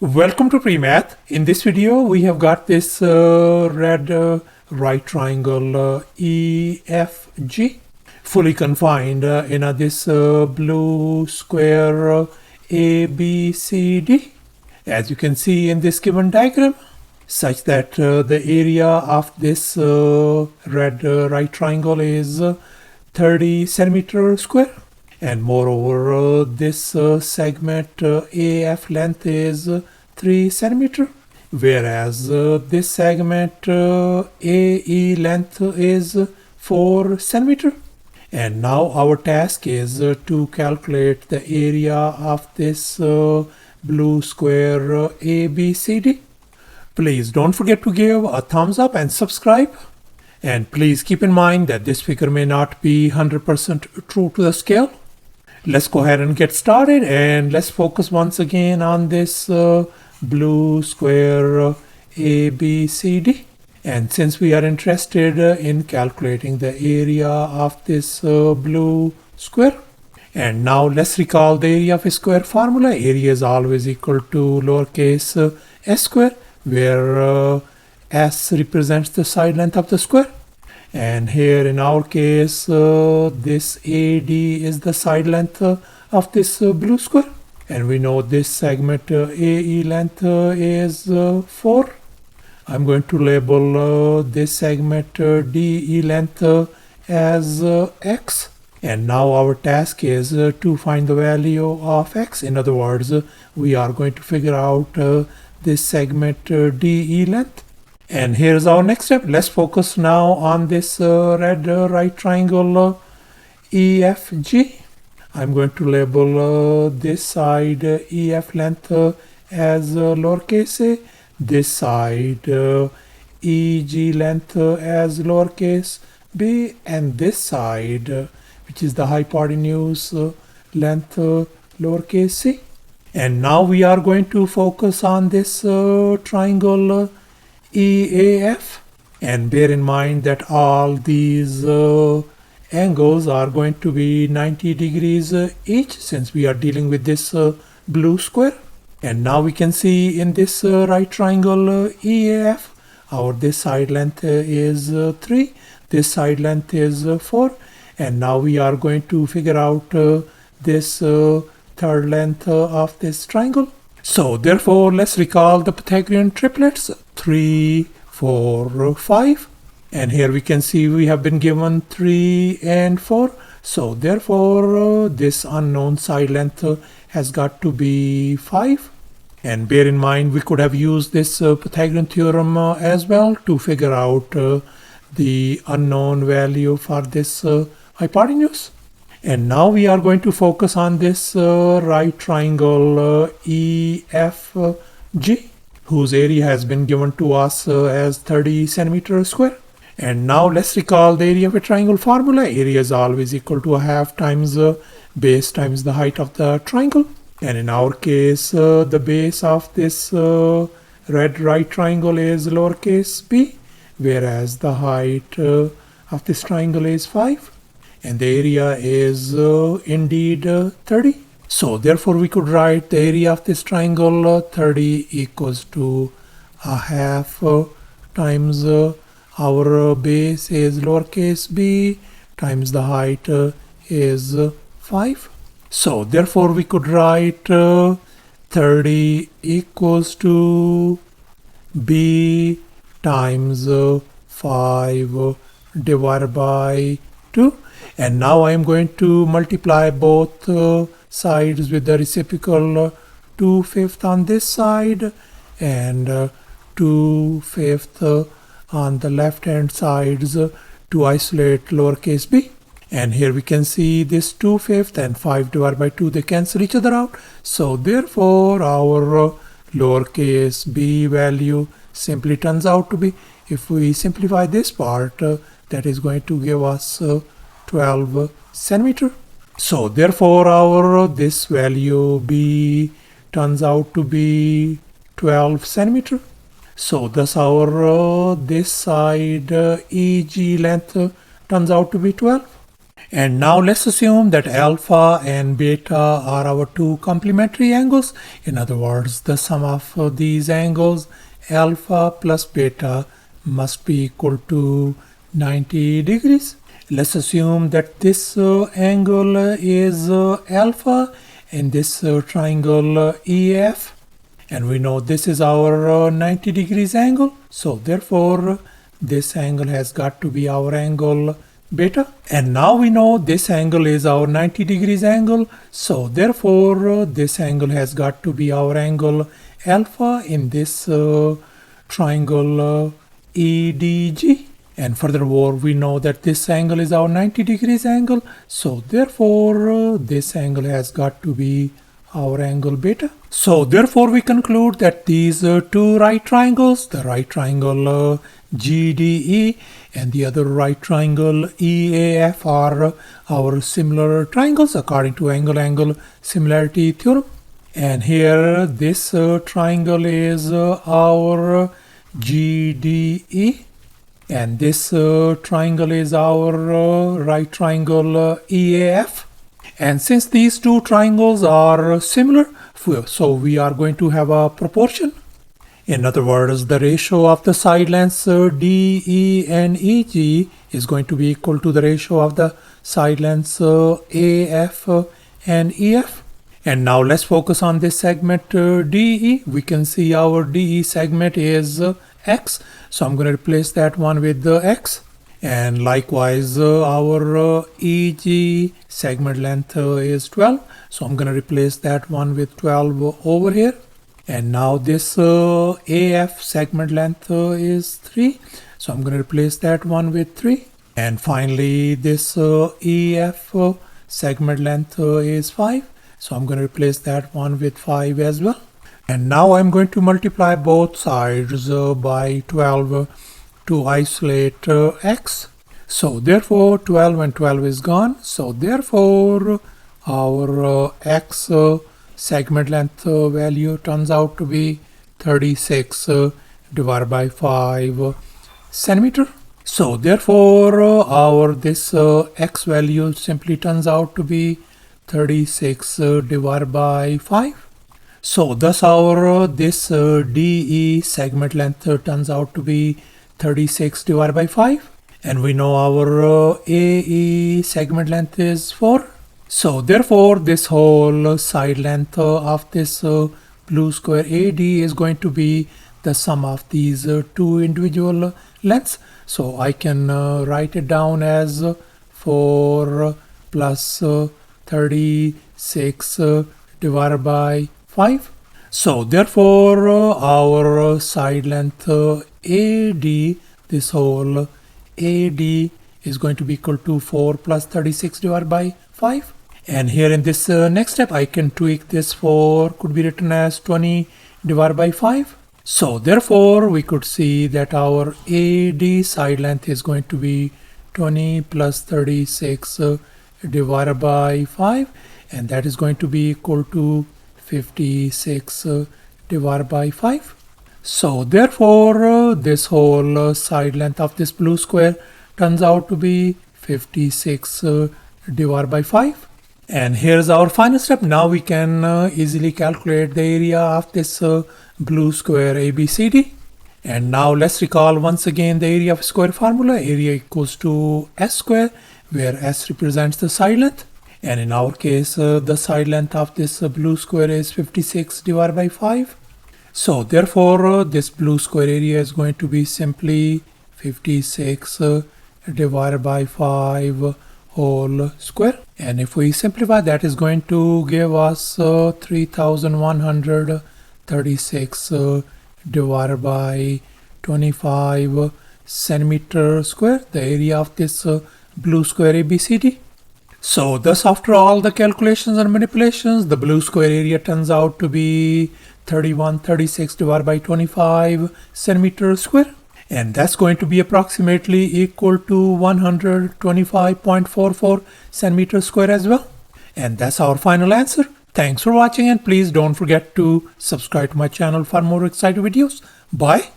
Welcome to PreMath. In this video, we have got this red right triangle EFG fully confined in this blue square ABCD, as you can see in this given diagram, such that the area of this red right triangle is 30 centimeter square. And moreover, this segment AF length is 3 centimeter, whereas this segment AE length is 4 centimeter. And now our task is to calculate the area of this blue square ABCD. Please don't forget to give a thumbs up and subscribe. And please keep in mind that this figure may not be 100% true to the scale. Let's go ahead and get started, and let's focus once again on this blue square ABCD. And since we are interested in calculating the area of this blue square, and now let's recall the area of a square formula. Area is always equal to lowercase s square, where s represents the side length of the square. And here in our case, this AD is the side length of this blue square. And we know this segment AE length is 4. I'm going to label this segment DE length as x. And now our task is to find the value of x. In other words, we are going to figure out this segment DE length. And here's our next step. Let's focus now on this red right triangle EFG. I'm going to label this side EF length as lowercase a, this side EG length as lowercase b, and this side, which is the hypotenuse length lowercase c. And now we are going to focus on this triangle EAF, and bear in mind that all these angles are going to be 90 degrees each, since we are dealing with this blue square. And now we can see in this right triangle EAF, our this side length is 3, this side length is 4, and now we are going to figure out this third length of this triangle. So therefore, let's recall the Pythagorean triplets 3, 4, 5. And here we can see we have been given 3 and 4. So therefore, this unknown side length has got to be 5. And bear in mind, we could have used this Pythagorean theorem as well to figure out the unknown value for this hypotenuse. And now we are going to focus on this right triangle EFG, whose area has been given to us as 30 centimeter square. And now let's recall the area of a triangle formula. Area is always equal to a half times base times the height of the triangle. And in our case, the base of this red right triangle is lowercase b, whereas the height of this triangle is 5. And the area is indeed 30. So therefore we could write the area of this triangle 30 equals to a half times our base is lowercase b times the height is 5. So therefore we could write 30 equals to b times 5 divided by 2. And now I am going to multiply both sides with the reciprocal 2/5 on this side and 2/5 on the left hand sides to isolate lowercase b. And here we can see this 2/5 and 5 divided by 2, they cancel each other out. So therefore our lowercase b value simply turns out to be, if we simplify this part, that is going to give us 12 centimeter. So therefore our this value b turns out to be 12 centimeter. So thus our this side EG length turns out to be 12. And now let's assume that alpha and beta are our two complementary angles. In other words, the sum of these angles, alpha plus beta, must be equal to 90 degrees. Let's assume that this angle is alpha and this triangle EF. And we know this is our 90 degrees angle. So therefore, this angle has got to be our angle beta. And now we know this angle is our 90 degrees angle. So therefore, this angle has got to be our angle alpha in this triangle EDG. And furthermore, we know that this angle is our 90 degrees angle. So therefore, this angle has got to be our angle beta. So therefore, we conclude that these two right triangles, the right triangle GDE and the other right triangle EAF, are our similar triangles according to angle-angle similarity theorem. And here this triangle is our GDE. And this triangle is our right triangle EAF. And since these two triangles are similar, so we are going to have a proportion. In other words, the ratio of the side lengths DE and EG is going to be equal to the ratio of the side lengths AF and EF. And now let's focus on this segment DE. We can see our DE segment is X. So I'm going to replace that one with X. And likewise, our EG segment length is 12. So I'm going to replace that one with 12 over here. And now this AF segment length is 3. So I'm going to replace that one with 3. And finally, this EF segment length is 5. So I'm going to replace that one with 5 as well. And now I'm going to multiply both sides by 12 to isolate X. So therefore 12 and 12 is gone. So therefore our X segment length value turns out to be 36 divided by 5 centimeter. So therefore our this X value simply turns out to be 36 divided by 5. So thus our this DE segment length turns out to be 36 divided by 5. And we know our AE segment length is 4. So therefore this whole side length of this blue square AD is going to be the sum of these two individual lengths. So I can write it down as 4 plus 36 divided by 5. So therefore our side length AD, this whole AD, is going to be equal to 4 plus 36 divided by 5. And here in this next step, I can tweak this 4 could be written as 20 divided by 5. So therefore we could see that our AD side length is going to be 20 plus 36 divided by 5, and that is going to be equal to 56 divided by 5. So therefore this whole side length of this blue square turns out to be 56 divided by 5. And here's our final step. Now we can easily calculate the area of this blue square ABCD. And now let's recall once again the area of square formula. Area equals to S square, where S represents the side length. And in our case, the side length of this blue square is 56 divided by 5. So therefore, this blue square area is going to be simply 56 divided by 5 whole square. And if we simplify, that is going to give us 3136 divided by 25 centimeter square, the area of this blue square ABCD. So thus, after all the calculations and manipulations, the blue square area turns out to be 3136 divided by 25 centimeter square. And that's going to be approximately equal to 125.44 centimeter square as well. And that's our final answer. Thanks for watching, and please don't forget to subscribe to my channel for more exciting videos. Bye.